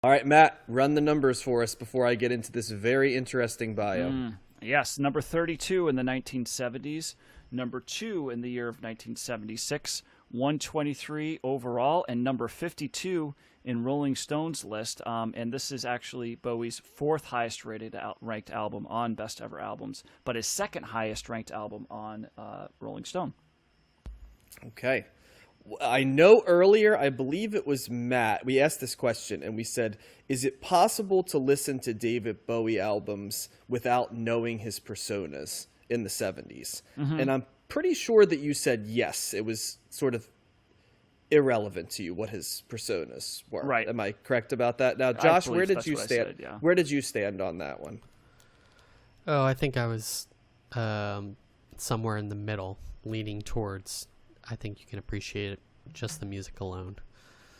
All right, Matt, run the numbers for us before I get into this very interesting bio. Yes, number 32 in the 1970s, number 2 in the year of 1976, 123 overall, and number 52 in Rolling Stone's list. And this is actually Bowie's fourth highest ranked album on Best Ever Albums, but his second highest ranked album on Rolling Stone. Okay. I know earlier, I believe it was Matt, we asked this question and we said, is it possible to listen to David Bowie albums without knowing his personas in the 70s? And I'm pretty sure that you said yes. It was sort of irrelevant to you what his personas were. Right. Am I correct about that? Now, Josh, where did you stand? Said, yeah. Where did you stand on that one? Oh, I think I was somewhere in the middle, leaning towards. I think you can appreciate it, just the music alone.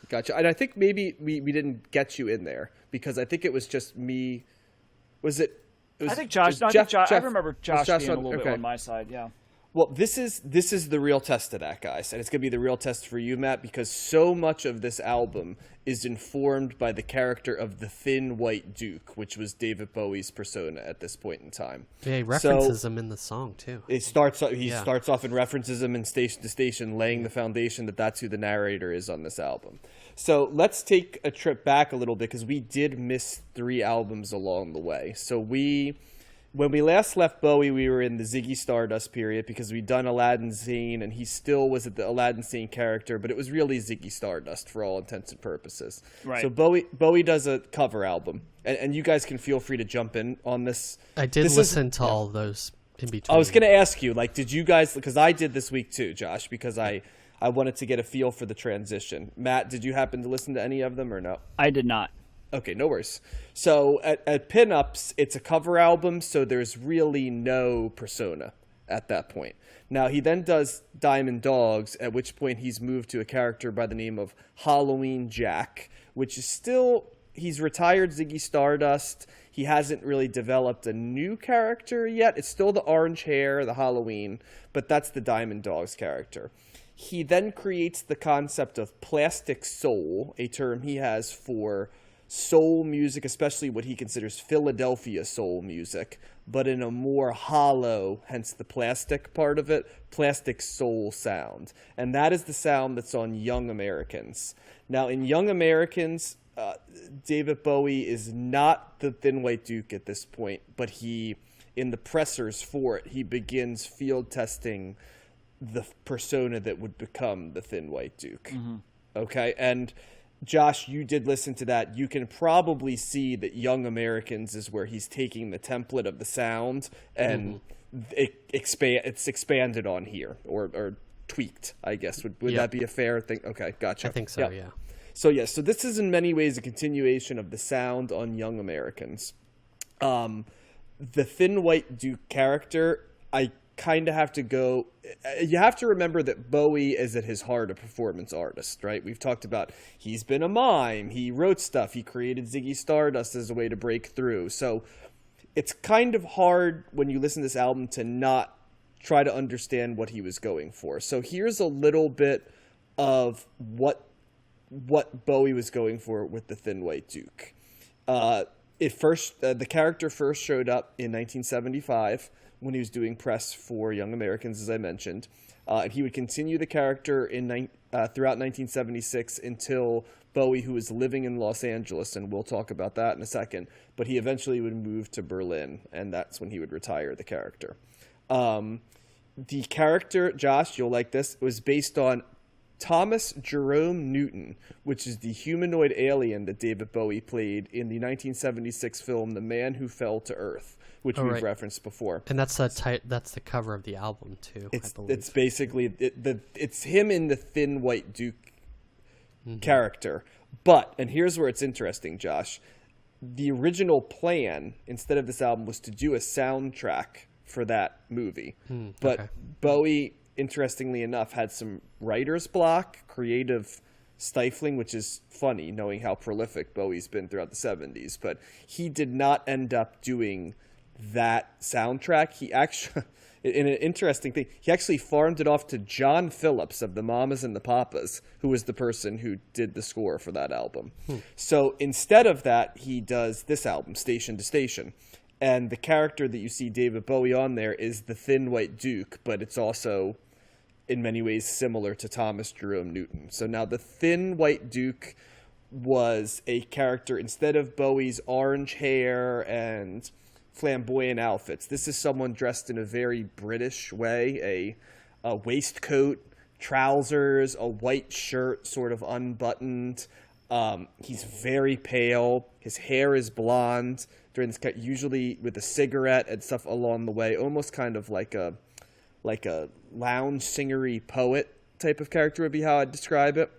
Gotcha. And I think maybe we didn't get you in there because I think it was just me. Was it? I think Josh. Jeff, I remember Josh being a little bit okay. on my side. Yeah. Well, this is the real test of that, guys, and it's going to be the real test for you, Matt, because so much of this album is informed by the character of the Thin White Duke, which was David Bowie's persona at this point in time. Yeah, he references him in the song too. He starts off and references him in Station to Station, laying the foundation that that's who the narrator is on this album. So let's take a trip back a little bit because we did miss 3 albums along the way. So when we last left Bowie, we were in the Ziggy Stardust period because we'd done Aladdin Sane, and he still was the Aladdin Sane character, but it was really Ziggy Stardust for all intents and purposes. Right. So Bowie does a cover album, and you guys can feel free to jump in on this. I did listen to all those in between. I was going to ask you, did you guys, because I did this week too, Josh, because I wanted to get a feel for the transition. Matt, did you happen to listen to any of them or no? I did not. Okay, no worries. So at Pinups, it's a cover album, so there's really no persona at that point. Now, he then does Diamond Dogs, at which point he's moved to a character by the name of Halloween Jack, which is still, he's retired Ziggy Stardust. He hasn't really developed a new character yet. It's still the orange hair, the Halloween, but that's the Diamond Dogs character. He then creates the concept of plastic soul, a term he has for soul music, especially what he considers Philadelphia soul music, but in a more hollow, hence the plastic part of it, plastic soul sound. And that is the sound that's on Young Americans. Now, in Young Americans, David Bowie is not the Thin White Duke at this point, but he, in the pressers for it, he begins field testing the persona that would become the Thin White Duke. Okay, and Josh, you did listen to that. You can probably see that Young Americans is where he's taking the template of the sound and it's expanded on here or tweaked, I guess. Would that be a fair thing? Okay, gotcha. I think so, yeah. So this is in many ways a continuation of the sound on Young Americans. The Thin White Duke character, I kind of have to go. You have to remember that Bowie is at his heart a performance artist, right? We've talked about he's been a mime. He wrote stuff. He created Ziggy Stardust as a way to break through. So it's kind of hard when you listen to this album to not try to understand what he was going for. So here's a little bit of what Bowie was going for with the Thin White Duke. The character first showed up in 1975 when he was doing press for Young Americans, as I mentioned. And he would continue the character throughout 1976 until Bowie, who was living in Los Angeles, and we'll talk about that in a second, but he eventually would move to Berlin, and that's when he would retire the character. The character, Josh, you'll like this, was based on Thomas Jerome Newton, which is the humanoid alien that David Bowie played in the 1976 film The Man Who Fell to Earth, which we've referenced before. And that's the cover of the album too. I believe it's basically it's him in the Thin White Duke character. But, and here's where it's interesting, Josh, the original plan instead of this album was to do a soundtrack for that movie. But Bowie, interestingly enough, had some writer's block, creative stifling, which is funny knowing how prolific Bowie's been throughout the 70s, but he did not end up doing that soundtrack. He actually, in an interesting thing, he actually farmed it off to John Phillips of the Mamas and the Papas, who was the person who did the score for that album. So instead of that, he does this album, Station to Station. And the character that you see David Bowie on there is the Thin White Duke, but it's also in many ways similar to Thomas Jerome Newton. So now the Thin White Duke was a character, instead of Bowie's orange hair and flamboyant outfits, this is someone dressed in a very British way, a waistcoat, trousers, a white shirt, sort of unbuttoned. He's very pale. His hair is blonde during this, usually with a cigarette and stuff along the way, almost kind of like a lounge singery poet type of character would be how I'd describe it.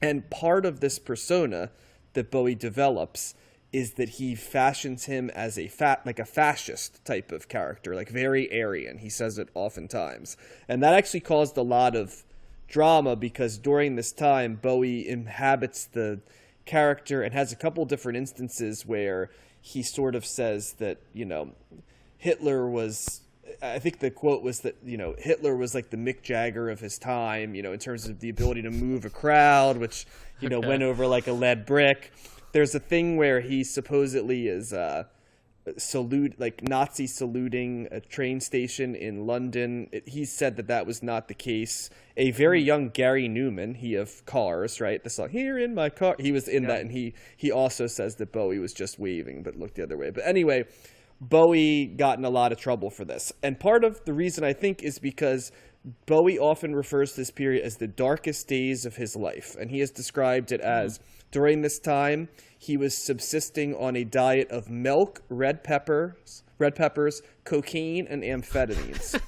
And part of this persona that Bowie develops is that he fashions him as a fascist type of character, like very Aryan. He says it oftentimes. And that actually caused a lot of drama because during this time, Bowie inhabits the character and has a couple different instances where he sort of says that, Hitler was... I think the quote was that, Hitler was like the Mick Jagger of his time, in terms of the ability to move a crowd, which, went over like a lead brick. There's a thing where he supposedly is Nazi saluting a train station in London. He said that was not the case. A very young Gary Newman, he of Cars, right? The song "Here in My Car," he was in that, and he also says that Bowie was just waving but looked the other way. But anyway, Bowie got in a lot of trouble for this. And part of the reason, I think, is because Bowie often refers to this period as the darkest days of his life. And he has described it as, during this time, he was subsisting on a diet of milk, red peppers, cocaine, and amphetamines.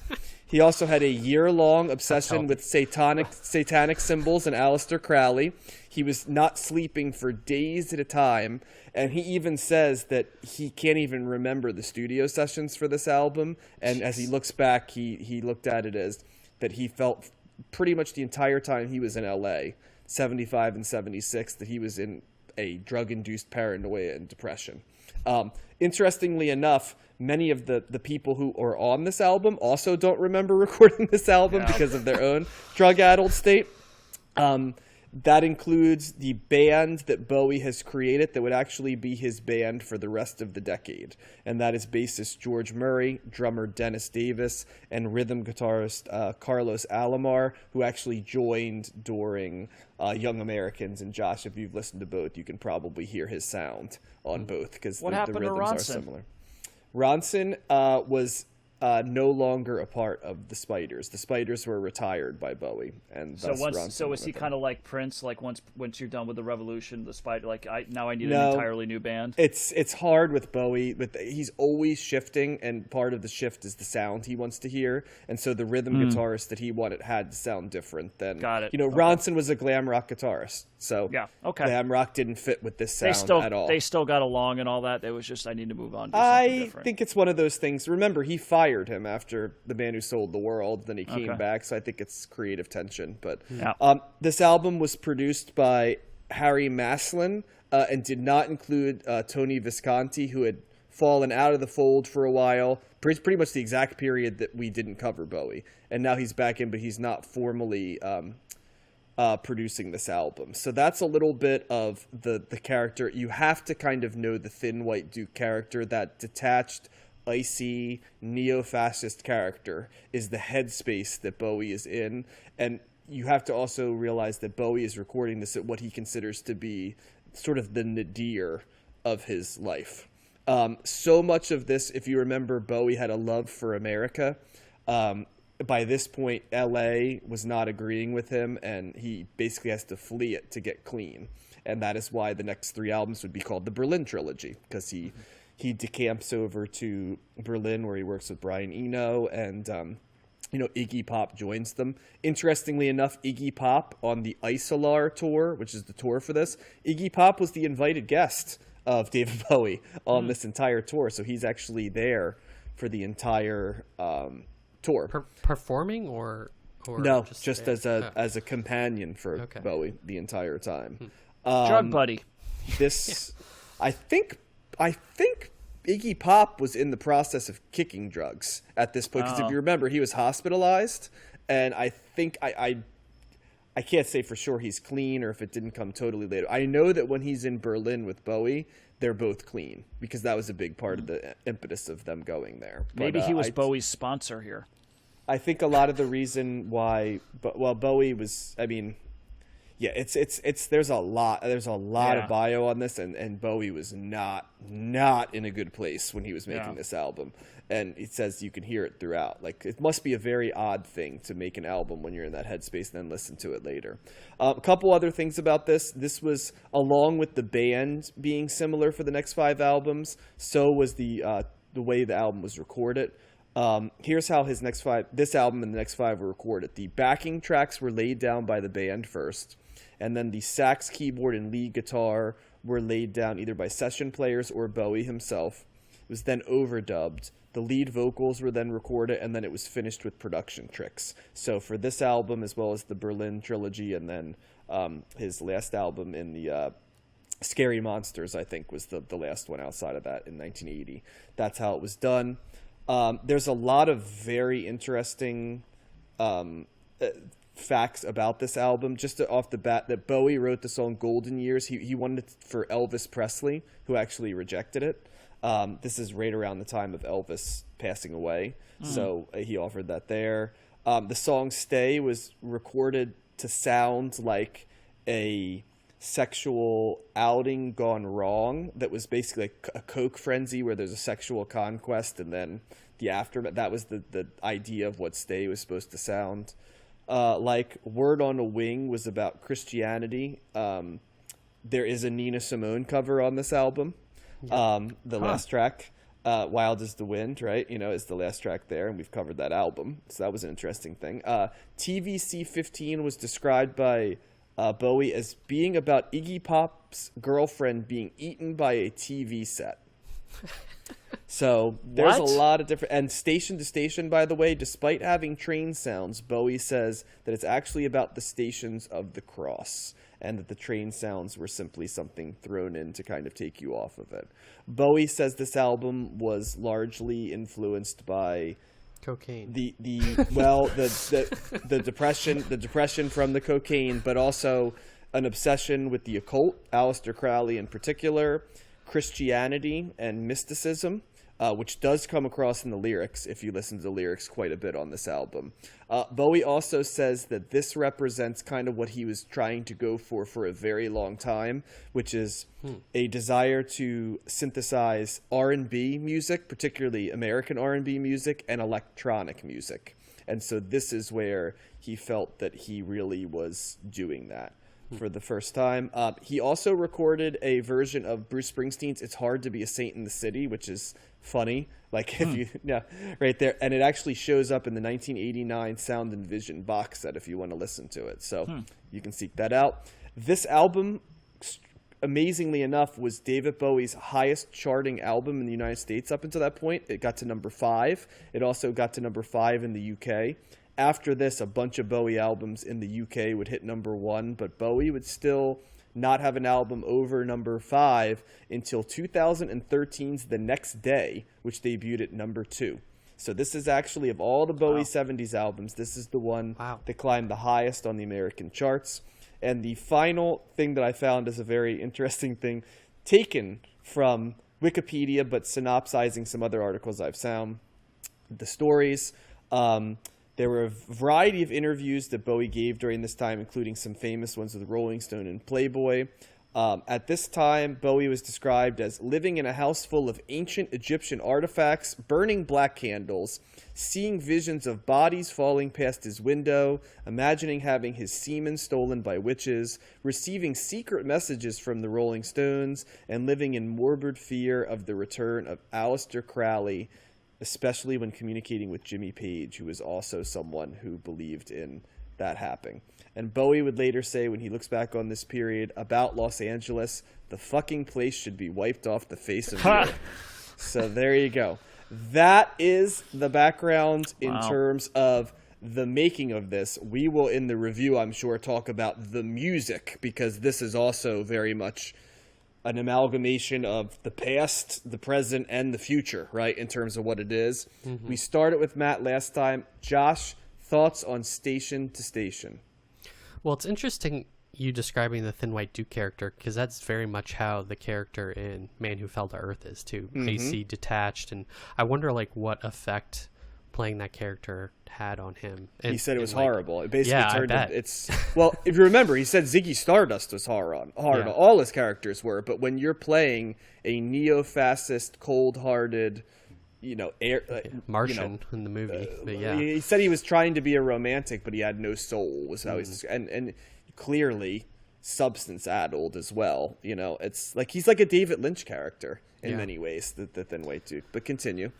He also had a year-long obsession with satanic symbols and Aleister Crowley. He was not sleeping for days at a time, and he even says that he can't even remember the studio sessions for this album. And as he looks back, he looked at it as that he felt pretty much the entire time he was in L.A., 75 and 76, that he was in a drug-induced paranoia and depression. Interestingly enough, many of the people who are on this album also don't remember recording this album because of their own drug-addled state. That includes the band that Bowie has created that would actually be his band for the rest of the decade. And that is bassist George Murray, drummer Dennis Davis, and rhythm guitarist Carlos Alomar, who actually joined during Young Americans. And Josh, if you've listened to both, you can probably hear his sound on both because the rhythms are similar. Ronson was no longer a part of the Spiders. The Spiders were retired by Bowie, and so is he kind of like Prince? Like once you're done with the Revolution, the Spider, I need an entirely new band. It's hard with Bowie, but he's always shifting, and part of the shift is the sound he wants to hear, and so the rhythm guitarist that he wanted had to sound different than. Got it. Ronson was a glam rock guitarist, so glam rock didn't fit with this sound at all. They still got along and all that. It was just I need to move on. I think it's one of those things. Remember, he fired him after The Man Who Sold the World. Then he came back, so I think it's creative tension. But this album was produced by Harry Maslin and did not include Tony Visconti, who had fallen out of the fold for a while. Pretty much the exact period that we didn't cover Bowie. And now he's back in, but he's not formally producing this album. So that's a little bit of the character. You have to kind of know the Thin White Duke character, that detached, icy, neo-fascist character is the headspace that Bowie is in. And you have to also realize that Bowie is recording this at what he considers to be sort of the nadir of his life. So much of this, if you remember, Bowie had a love for America. By this point, L.A. was not agreeing with him, and he basically has to flee it to get clean. And that is why the next three albums would be called the Berlin Trilogy, because he decamps over to Berlin, where he works with Brian Eno, and Iggy Pop joins them. Interestingly enough, Iggy Pop on the Isolar tour, which is the tour for this, Iggy Pop was the invited guest of David Bowie on this entire tour, so he's actually there for the entire tour. Performing or no, just as a companion for Bowie the entire time. Drug buddy. This, I think Iggy Pop was in the process of kicking drugs at this point, because if you remember, he was hospitalized, and I think I can't say for sure he's clean or if it didn't come totally later. I know that when he's in Berlin with Bowie, they're both clean, because that was a big part of the impetus of them going there. Maybe he was Bowie's sponsor here. I think a lot of the reason why, Bowie was, I mean, yeah, it's there's a lot of bio on this, and Bowie was not in a good place when he was making this album, and it says you can hear it throughout. Like, it must be a very odd thing to make an album when you're in that headspace and then listen to it later. A couple other things about this. This was, along with the band being similar for the next 5 albums, so was the way the album was recorded. Here's how this album and the next 5 were recorded. The backing tracks were laid down by the band first, and then the sax, keyboard, and lead guitar were laid down either by session players or Bowie himself. It was then overdubbed. The lead vocals were then recorded, and then it was finished with production tricks. So for this album, as well as the Berlin trilogy, and then his last album in the Scary Monsters, I think, was the last one outside of that in 1980. That's how it was done. There's a lot of very interesting facts about this album. Just off the bat, that Bowie wrote the song Golden Years. He wanted it for Elvis Presley, who actually rejected it. This is right around the time of Elvis passing away, so he offered that there. The song Stay was recorded to sound like a sexual outing gone wrong, that was basically like a coke frenzy where there's a sexual conquest and then the aftermath. That was the idea of what Stay was supposed to sound like. Word on a Wing was about Christianity. There is a Nina Simone cover on this album. Last track, Wild as the Wind, right, is the last track there, and we've covered that album, so that was an interesting thing. TVC 15 was described by Bowie as being about Iggy Pop's girlfriend being eaten by a TV set. So there's a lot of different, and Station to Station, by the way, despite having train sounds, Bowie says that it's actually about the Stations of the Cross, and that the train sounds were simply something thrown in to kind of take you off of it. Bowie says this album was largely influenced by cocaine. The depression from the cocaine, but also an obsession with the occult, Aleister Crowley in particular, Christianity and mysticism, which does come across in the lyrics if you listen to the lyrics quite a bit on this album. Bowie also says that this represents kind of what he was trying to go for a very long time, which is a desire to synthesize R&B music, particularly American R&B music, and electronic music. And so this is where he felt that he really was doing that for the first time. He also recorded a version of Bruce Springsteen's It's Hard to Be a Saint in the City, which is funny, like if you right there, and it actually shows up in the 1989 Sound and Vision box set if you want to listen to it, so you can seek that out. This album, amazingly enough, was David Bowie's highest charting album in the United States up until that point. It got to number 5. It also got to number 5 in the UK. After this, a bunch of Bowie albums in the UK would hit number 1, but Bowie would still not have an album over number 5 until 2013's The Next Day, which debuted at number 2. So this is actually, of all the Bowie 70s albums, this is the one that climbed the highest on the American charts. And the final thing that I found is a very interesting thing, taken from Wikipedia, but synopsizing some other articles I've found. The stories, there were a variety of interviews that Bowie gave during this time, including some famous ones with Rolling Stone and Playboy. At this time, Bowie was described as living in a house full of ancient Egyptian artifacts, burning black candles, seeing visions of bodies falling past his window, imagining having his semen stolen by witches, receiving secret messages from the Rolling Stones, and living in morbid fear of the return of Aleister Crowley, especially when communicating with Jimmy Page, who was also someone who believed in that happening. And Bowie would later say, when he looks back on this period about Los Angeles, the fucking place should be wiped off the face of the earth. So there you go. That is the background in terms of the making of this. We will, in the review, I'm sure, talk about the music, because this is also very much an amalgamation of the past, the present, and the future, right, in terms of what it is. We started with Matt last time. Josh, thoughts on Station to Station? Well, it's interesting you describing the Thin White Duke character, because that's very much how the character in Man Who Fell to Earth is too. AC detached, and I wonder like what effect playing that character had on him. And, he said it was like, horrible. It basically yeah, turned I bet. it's well, if you remember, he said Ziggy Stardust was hard. Yeah. All his characters were, but when you're playing a neo-fascist, cold-hearted, Martian in the movie, but yeah, he said he was trying to be a romantic, but he had no soul. Was how he's and clearly substance-addled as well. It's like he's like a David Lynch character in many ways. The Thin White Duke. But continue.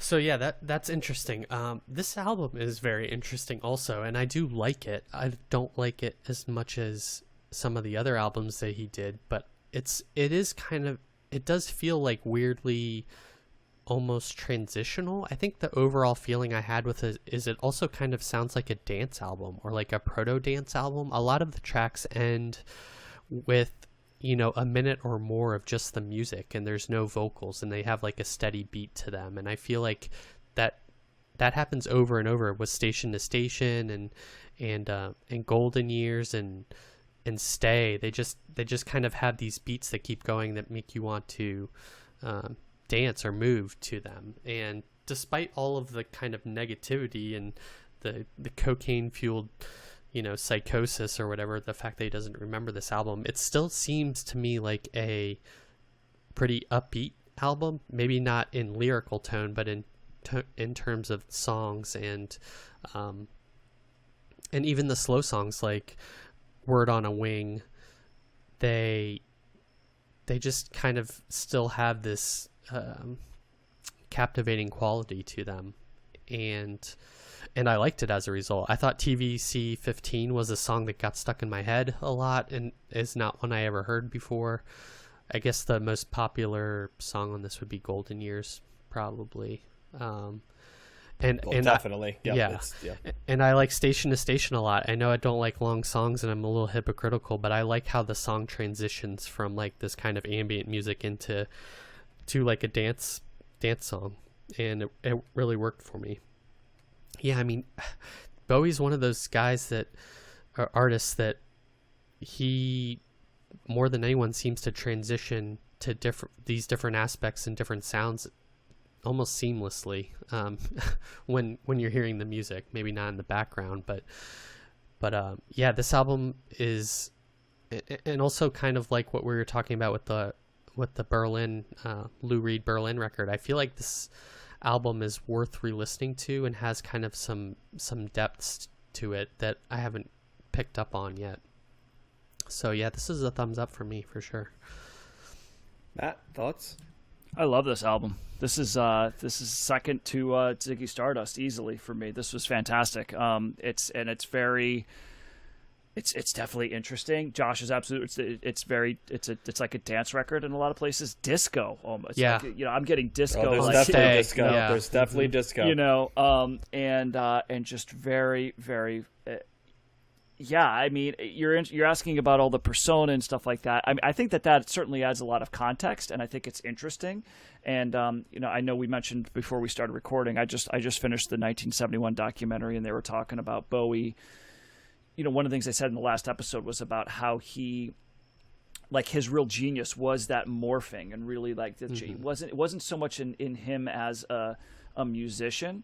So yeah, that's interesting. This album is very interesting also, and I do like it. I don't like it as much as some of the other albums that he did, but it does feel like weirdly almost transitional. I think the overall feeling I had with it is it also kind of sounds like a dance album or like a proto dance album. A lot of the tracks end with a minute or more of just the music, and there's no vocals, and they have like a steady beat to them. And I feel like that happens over and over with Station to Station and Golden Years and Stay. They just kind of have these beats that keep going that make you want to dance or move to them. And despite all of the kind of negativity and the cocaine fueled psychosis or whatever, the fact that he doesn't remember this album, it still seems to me like a pretty upbeat album. Maybe not in lyrical tone, but in terms of songs and even the slow songs like Word on a Wing, they just kind of still have this captivating quality to them, and I liked it as a result. I thought TVC 15 was a song that got stuck in my head a lot and is not one I ever heard before. I guess the most popular song on this would be Golden Years, probably. Definitely. Yeah. And I like Station to Station a lot. I know I don't like long songs and I'm a little hypocritical, but I like how the song transitions from like this kind of ambient music to like a dance song, and it really worked for me. Yeah, I mean, Bowie's one of those guys that are artists that he more than anyone seems to transition to these different aspects and different sounds almost seamlessly when you're hearing the music, maybe not in the background, but yeah, this album is, and also kind of like what we were talking about with the Berlin Lou Reed Berlin record. I feel like this album is worth re-listening to and has kind of some depths to it that I haven't picked up on yet. So yeah, this is a thumbs up for me for sure. Matt, thoughts? I love this album. This is second to Ziggy Stardust easily for me. This was fantastic. It's definitely interesting. Josh is absolutely. It's like a dance record in a lot of places. Disco almost. Yeah. Like, I'm getting disco. There's like, definitely disco. Yeah. There's definitely disco. And just very, very. Yeah, I mean, you're asking about all the persona and stuff like that. I think that certainly adds a lot of context, and I think it's interesting. And I know we mentioned before we started recording. I just finished the 1971 documentary, and they were talking about Bowie. One of the things I said in the last episode was about how he, like, his real genius was that morphing, and really like it wasn't so much in him as a musician.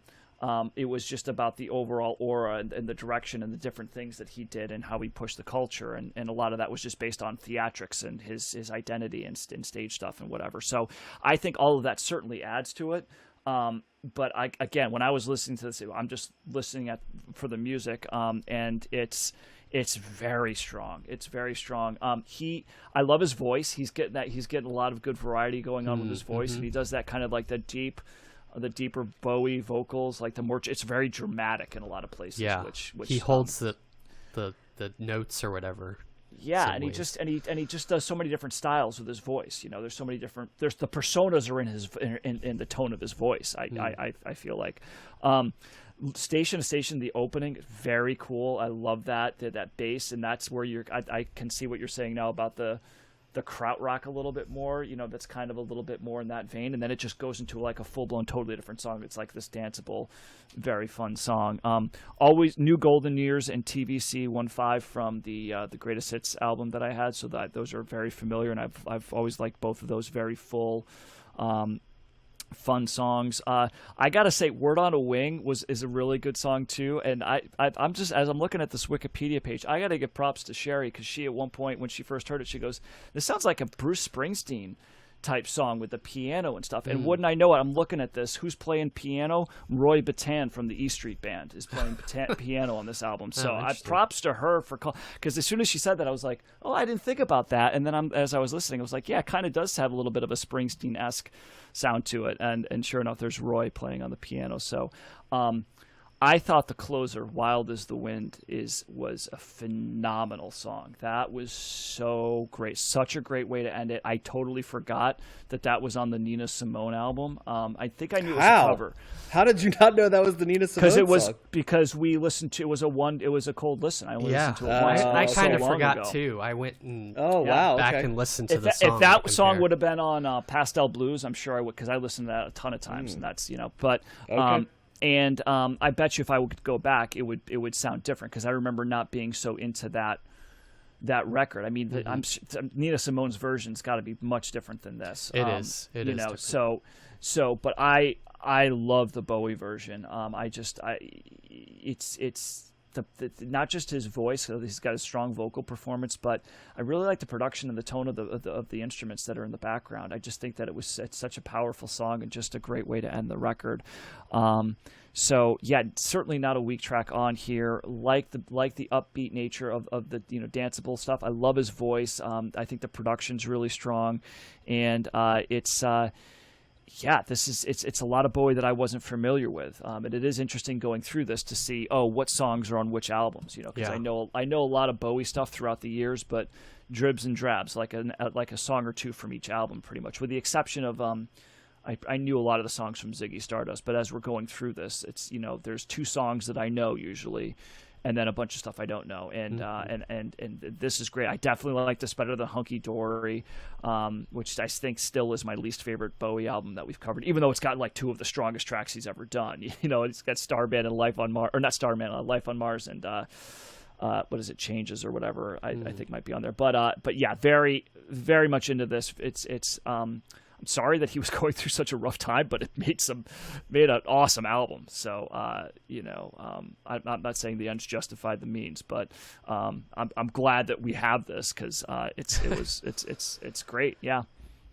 It was just about the overall aura and the direction and the different things that he did and how he pushed the culture. And a lot of that was just based on theatrics and his identity and stage stuff and whatever. So I think all of that certainly adds to it. But when I was listening to this, I'm just listening for the music, and it's very strong. It's very strong. I love his voice. He's getting a lot of good variety going on with his voice, and he does that kind of like the deeper Bowie vocals, like it's very dramatic in a lot of places. Yeah, which he holds the notes or whatever. Yeah, and he just does so many different styles with his voice. There's so many different. There's the personas are in the tone of his voice. I feel like. Station to Station, the opening, very cool. I love that bass, and that's where I can see what you're saying now about the the krautrock a little bit more, you know, that's kind of a little bit more in that vein, and then it just goes into like a full-blown totally different song. It's like this danceable, very fun song. Always New Golden Years and TVC 1.5 from the Greatest Hits album that I had, so that those are very familiar, and I've always liked both of those, very full, fun songs. I gotta say, Word on a Wing is a really good song too, and I'm just, as I'm looking at this Wikipedia page, I gotta give props to Sherry, because she, at one point when she first heard it, she goes, this sounds like a Bruce Springsteen type song with the piano and stuff. And wouldn't I know it, I'm looking at this, who's playing piano? Roy Battan from the E Street Band is playing piano on this album. So I props to her for, because as soon as she said that, I was like, oh, I didn't think about that. And then as I was listening, I was like, yeah, it kind of does have a little bit of a Springsteen-esque sound to it. And sure enough, there's Roy playing on the piano. So I thought the closer, Wild as the Wind, was a phenomenal song. That was so great. Such a great way to end it. I totally forgot that was on the Nina Simone album. I think I knew it was a cover. How did you not know that was the Nina Simone song? Because we listened to, it was a cold listen. I only listened to it once. I kind of forgot ago. too. I went and back and listened to the song. If that song would have been on Pastel Blues, I'm sure I would, because I listened to that a ton of times, and that's, you know, but okay. And I bet you if I would go back, it would sound different, because I remember not being so into that record. I mean, Nina Simone's version's got to be much different than this. It is. It is different. So, but I love the Bowie version. It's not just his voice, he's got a strong vocal performance, but I really like the production and the tone of the instruments that are in the background. I just think that it's such a powerful song and just a great way to end the record. So yeah, certainly not a weak track on here. Like the upbeat nature of the, you know, danceable stuff. I love his voice. I think the production's really strong, and it's a lot of Bowie that I wasn't familiar with, and it is interesting going through this to see, what songs are on which albums, you know, because I know a lot of Bowie stuff throughout the years, but dribs and drabs, like a song or two from each album, pretty much, with the exception of I knew a lot of the songs from Ziggy Stardust, but as we're going through this, it's, you know, there's 2 songs that I know usually, and then a bunch of stuff I don't know, and this is great. I definitely like this better than Hunky Dory, which I think still is my least favorite Bowie album that we've covered, even though it's got like 2 of the strongest tracks he's ever done. You know, it's got Starman and Life on Mars, or not Starman, Life on Mars, and what is it, Changes or whatever, I think might be on there. But yeah, very, very much into this. It's I'm sorry that he was going through such a rough time, but it made an awesome album. So, I'm not saying the ends justified the means, but I'm glad that we have this, because it's great. Yeah,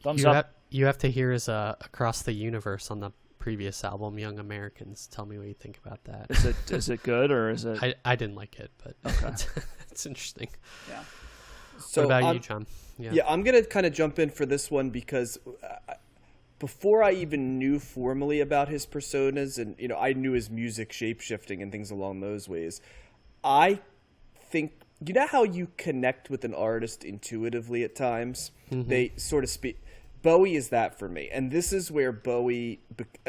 thumbs up. You have to hear his Across the Universe on the previous album, Young Americans. Tell me what you think about that. Is it good, or is it? I didn't like it, but okay. It's interesting. Yeah. So what about you, John? Yeah, I'm going to kind of jump in for this one, because before I even knew formally about his personas, and, you know, I knew his music shape-shifting and things along those ways, I think, you know how you connect with an artist intuitively at times? Mm-hmm. They sort of speak. Bowie is that for me. And this is where Bowie,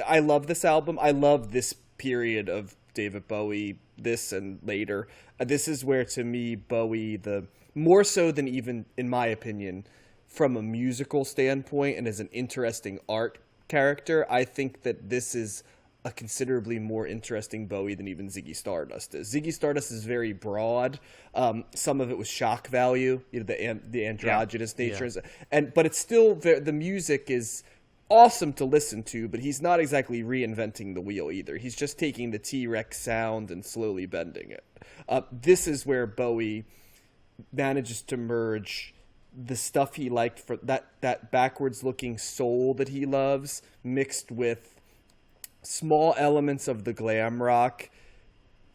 I love this album. I love this period of David Bowie, this and later. This is where, to me, Bowie, more so than even, in my opinion, from a musical standpoint and as an interesting art character, I think that this is a considerably more interesting Bowie than even Ziggy Stardust is. Ziggy Stardust is very broad. Some of it was shock value, you know, the androgynous nature. Yeah. But it's still, the music is awesome to listen to, but he's not exactly reinventing the wheel either. He's just taking the T-Rex sound and slowly bending it. This is where Bowie manages to merge the stuff he liked, for that backwards looking soul that he loves, mixed with small elements of the glam rock.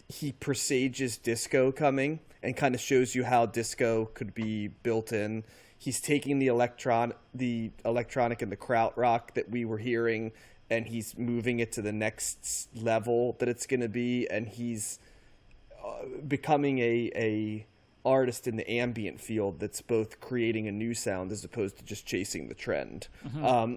He presages disco coming and kind of shows you how disco could be built in. He's taking the electronic and the krautrock that we were hearing, and he's moving it to the next level that it's going to be, and he's becoming a artist in the ambient field that's both creating a new sound as opposed to just chasing the trend. Mm-hmm.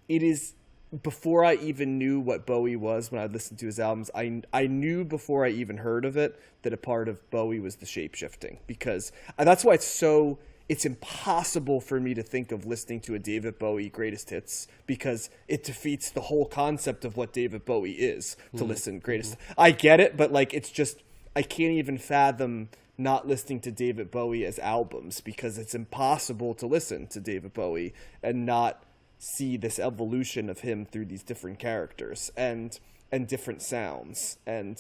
It is, before I even knew what Bowie was, when I listened to his albums, I knew before I even heard of it that a part of Bowie was the shape-shifting, because that's why it's so it's impossible for me to think of listening to a David Bowie greatest hits because it defeats the whole concept of what David Bowie is to listen greatest. I get it, but like it's just I can't even fathom not listening to David Bowie as albums because it's impossible to listen to David Bowie and not see this evolution of him through these different characters and different sounds. And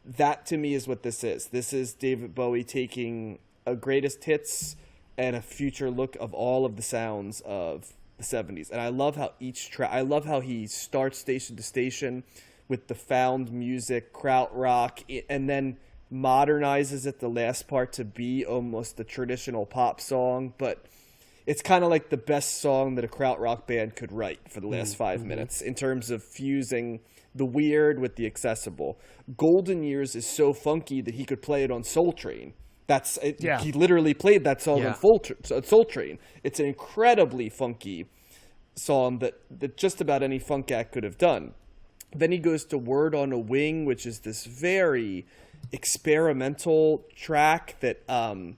that to me is what this is. This is David Bowie taking a greatest hits and a future look of all of the sounds of the 70s. And I love how I love how he starts station to station with the found music, krautrock, and then modernizes it the last part to be almost the traditional pop song. But it's kind of like the best song that a krautrock band could write for the last 5 minutes in terms of fusing the weird with the accessible. Golden Years is so funky that he could play it on Soul Train. That's it. Yeah. He literally played that song on Soul Train. It's an incredibly funky song that just about any funk act could have done. Then he goes to Word on a Wing, which is this very experimental track that I'm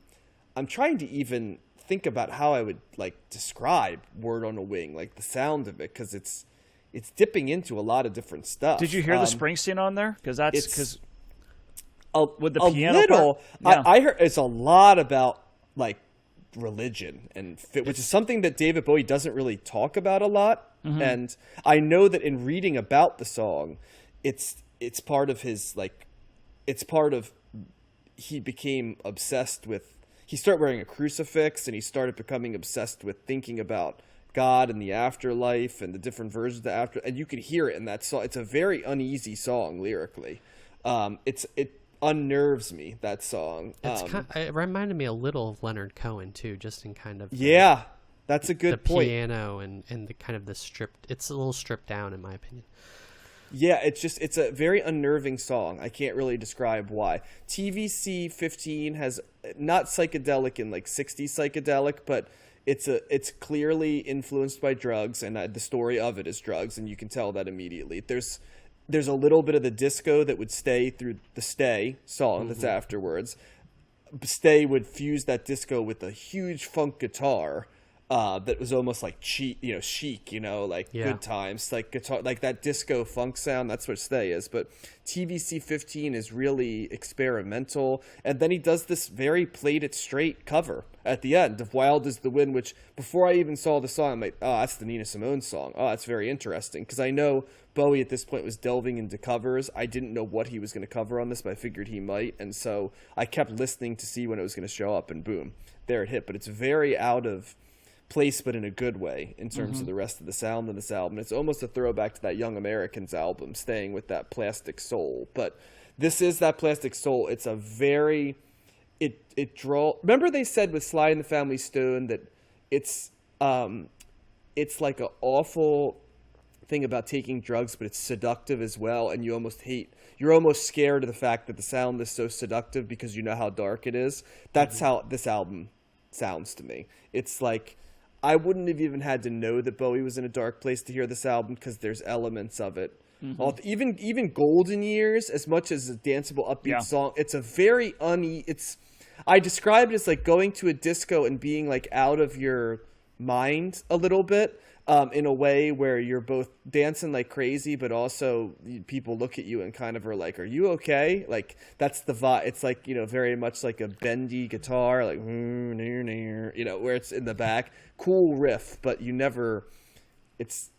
trying to even think about how I would like describe Word on a Wing, like the sound of it, because it's dipping into a lot of different stuff. Did you hear the Springsteen on there? Because with the a piano little. part? Yeah. I heard it's a lot about like religion which is something that David Bowie doesn't really talk about a lot. And I know that in reading about the song, it's part of his he became obsessed with. He started wearing a crucifix and he started becoming obsessed with thinking about God and the afterlife and the different versions of the after. And you could hear it in that song. It's a very uneasy song lyrically. It unnerves me, that song. It reminded me a little of Leonard Cohen too, just in kind of that's a good the point. Piano and the kind of the stripped. It's a little stripped down in my opinion. Yeah, it's a very unnerving song. I can't really describe why. TVC 15 has not psychedelic in like 60s psychedelic, but it's clearly influenced by drugs, and the story of it is drugs, and you can tell that immediately. There's a little bit of the disco that would stay through the Stay song that's afterwards. Stay would fuse that disco with a huge funk guitar that was almost like chic, like Good Times, like guitar, like that disco funk sound. That's what Stay is. But TVC 15 is really experimental. And then he does this very played it straight cover at the end of Wild is the Wind, which before I even saw the song, I'm like, oh, that's the Nina Simone song. Oh, that's very interesting. Because I know Bowie at this point was delving into covers. I didn't know what he was going to cover on this, but I figured he might. And so I kept listening to see when it was going to show up, and boom, there it hit. But it's very out of place, but in a good way in terms of the rest of the sound of this album. It's almost a throwback to that Young Americans album, staying with that plastic soul. But this is that plastic soul. It's a very remember they said with Sly and the Family Stone that it's like an awful thing about taking drugs, but it's seductive as well, and you're almost scared of the fact that the sound is so seductive because you know how dark it is. That's how this album sounds to me. It's like I wouldn't have even had to know that Bowie was in a dark place to hear this album, because there's elements of it. Even Golden Years, as much as a danceable upbeat song, it's a very I described it as like going to a disco and being like out of your mind a little bit, in a way where you're both dancing like crazy, but also people look at you and kind of are like, are you okay? Like that's the vibe. It's like, very much like a bendy guitar, like, where it's in the back. Cool riff, but it's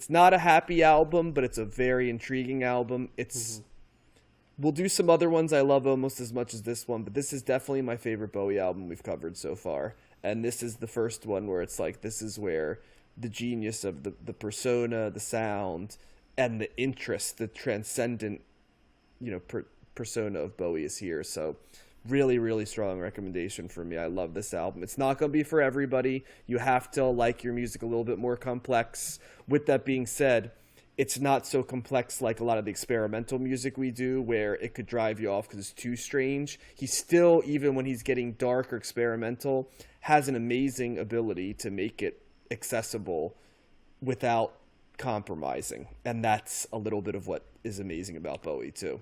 not a happy album, but it's a very intriguing album. We'll do some other ones I love almost as much as this one, but this is definitely my favorite Bowie album we've covered so far. And this is the first one where it's like, this is where the genius of the persona, the sound, and the interest, the transcendent, persona of Bowie is here. So really, really strong recommendation for me. I love this album. It's not going to be for everybody. You have to like your music a little bit more complex. With that being said, it's not so complex like a lot of the experimental music we do, where it could drive you off because it's too strange. He still, even when he's getting dark or experimental, has an amazing ability to make it accessible without compromising. And that's a little bit of what is amazing about Bowie too.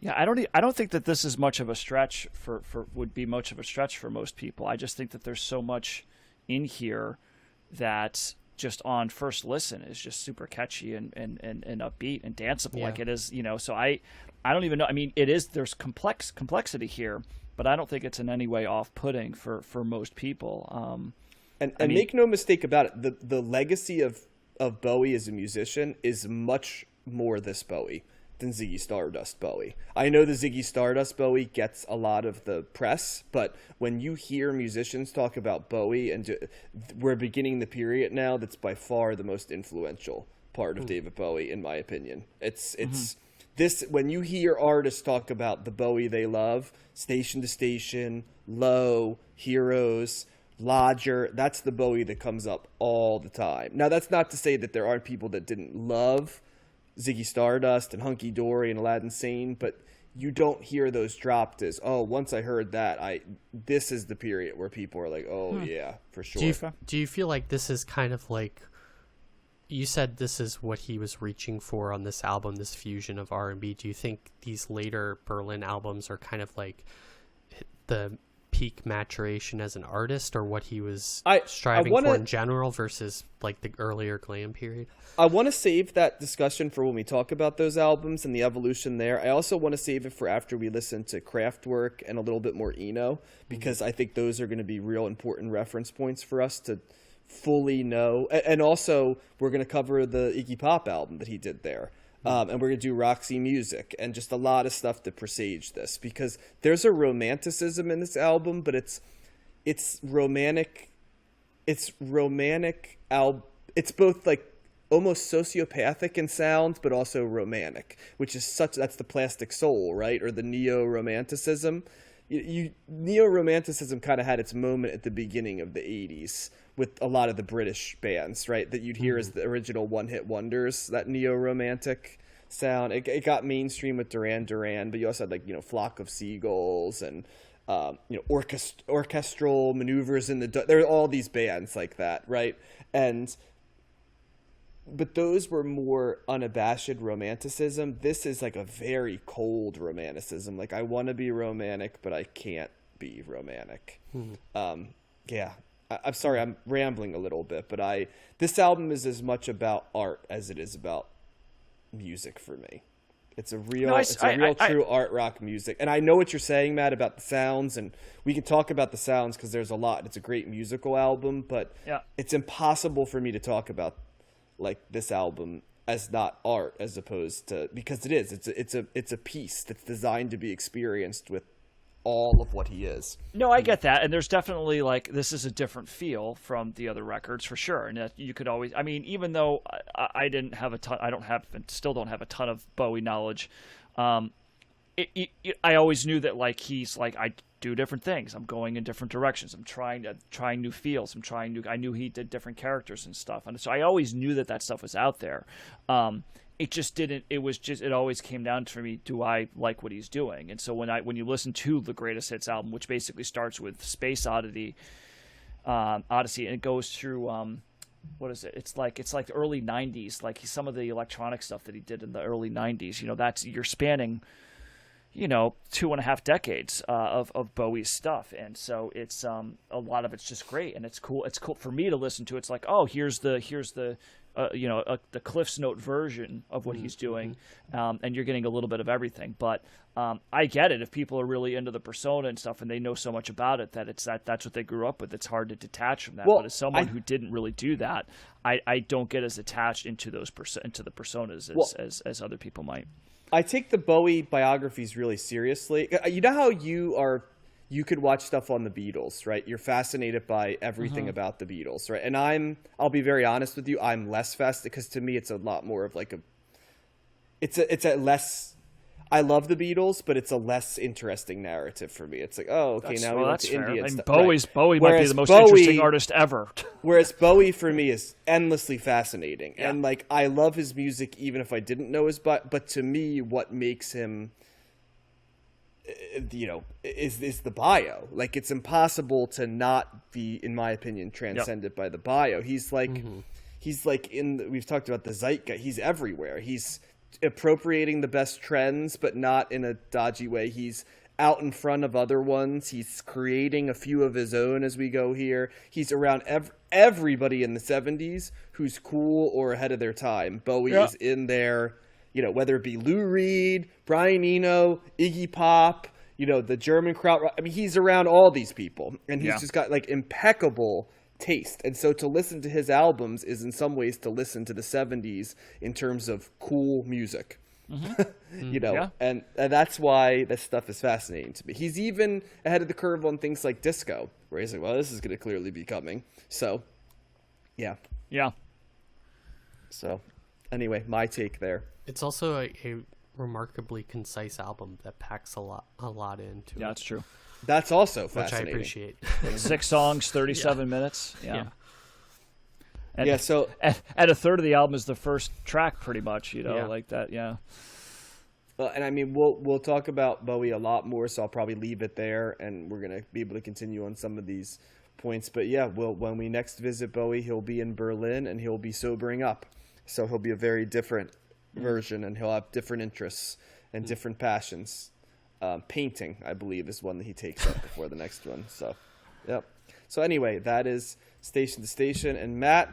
Yeah, I don't think that this is much of a stretch would be much of a stretch for most people. I just think that there's so much in here that just on first listen is just super catchy and upbeat and danceable, like it is, so I don't even know. I mean, there's complexity here, but I don't think it's in any way off-putting for most people. And make no mistake about it, the legacy of Bowie as a musician is much more this Bowie than Ziggy Stardust Bowie. I know the Ziggy Stardust Bowie gets a lot of the press, but when you hear musicians talk about Bowie, and we're beginning the period now that's by far the most influential part of David Bowie, in my opinion. It's this, when you hear artists talk about the Bowie they love, Station to Station, Low, Heroes, Lodger, that's the Bowie that comes up all the time. Now, that's not to say that there aren't people that didn't love Ziggy Stardust and Hunky Dory and Aladdin Sane, but you don't hear those dropped as, once I heard that, this is the period where people are like, yeah, for sure. Do you feel like this is kind of like, you said this is what he was reaching for on this album, this fusion of R&B. Do you think these later Berlin albums are kind of like the peak maturation as an artist, or what he was striving for in general versus like the earlier glam period? I want to save that discussion for when we talk about those albums and the evolution there. I also want to save it for after we listen to Kraftwerk and a little bit more Eno, because I think those are going to be real important reference points for us to fully know. And also, we're going to cover the Iggy Pop album that he did there. And we're going to do Roxy Music and just a lot of stuff to presage this, because there's a romanticism in this album, but it's romantic. It's both like almost sociopathic in sound, but also romantic, which is that's the Plastic Soul, right? Or the neo-romanticism. Neo-romanticism kind of had its moment at the beginning of the 80s with a lot of the British bands, right? That you'd hear as the original one-hit wonders, that neo-romantic sound. It got mainstream with Duran Duran, but you also had like, Flock of Seagulls and, orchestral maneuvers in the... There are all these bands like that, right? But those were more unabashed romanticism. This is like a very cold romanticism. Like, I want to be romantic, but I can't be romantic. Yeah. I'm sorry, I'm rambling a little bit, but this album is as much about art as it is about music for me. It's a real, true art rock music. And I know what you're saying, Matt, about the sounds, and we can talk about the sounds because there's a lot. It's a great musical album, but it's impossible for me to talk about like this album as not art, as opposed to, because it is. It's a piece that's designed to be experienced with all of what he is. No, I get that, and there's definitely like, this is a different feel from the other records for sure. And you could always, I mean, even though I didn't have a ton, I don't have, and still don't have a ton of Bowie knowledge. I always knew that like he's like, I do different things. I'm going in different directions. I'm trying new feels. I knew he did different characters and stuff, and so I always knew that stuff was out there. It just didn't. It always came down to me. Do I like what he's doing? And so when you listen to the Greatest Hits album, which basically starts with Space Oddity, and it goes through what is it? It's like the early '90s, like some of the electronic stuff that he did in the early '90s. You're spanning 2.5 decades of Bowie's stuff, and so it's a lot of it's just great, and it's cool. It's cool for me to listen to. It's like, here's the the Cliff's Note version of what he's doing, and you're getting a little bit of everything. But I get it if people are really into the persona and stuff, and they know so much about it that's what they grew up with. It's hard to detach from that. But as someone who didn't really do that, I don't get as attached into the personas as other people might. I take the Bowie biographies really seriously. You know how you could watch stuff on the Beatles, right? You're fascinated by everything about the Beatles, right? And I'll be very honest with you, I'm less fascinated, because to me it's a lot more of like I love the Beatles, but it's a less interesting narrative for me. It's like, now we went to India. And Bowie might be the most interesting artist ever. Whereas Bowie for me is endlessly fascinating. Yeah. And like, I love his music even if I didn't know but to me, what makes him, is the bio. Like, it's impossible to not be, in my opinion, transcended by the bio. He's like, we've talked about the zeitgeist. He's everywhere. He's appropriating the best trends, but not in a dodgy way. He's out in front of other ones. He's creating a few of his own as we go here. He's around everybody in the 70s who's cool or ahead of their time. Bowie is in there, whether it be Lou Reed, Brian Eno, Iggy Pop, the German crowd. I mean, he's around all these people, and he's just got like impeccable taste. And so to listen to his albums is in some ways to listen to the 70s in terms of cool music. And that's why this stuff is fascinating to me. He's even ahead of the curve on things like disco, where he's like, well, this is going to clearly be coming. So, yeah. So, anyway, my take there. It's also a remarkably concise album that packs a lot into it. Yeah, that's true. That's also which fascinating. I appreciate. 6 songs, 37 minutes. And so at a third of the album is the first track, pretty much, like that. And I mean, we'll talk about Bowie a lot more, so I'll probably leave it there, and we're gonna be able to continue on some of these points. But yeah, when we next visit Bowie, he'll be in Berlin, and he'll be sobering up, so he'll be a very different version, and he'll have different interests and different passions. Painting, I believe, is one that he takes up before the next one. So, yep. So anyway, that is Station to Station, and Matt,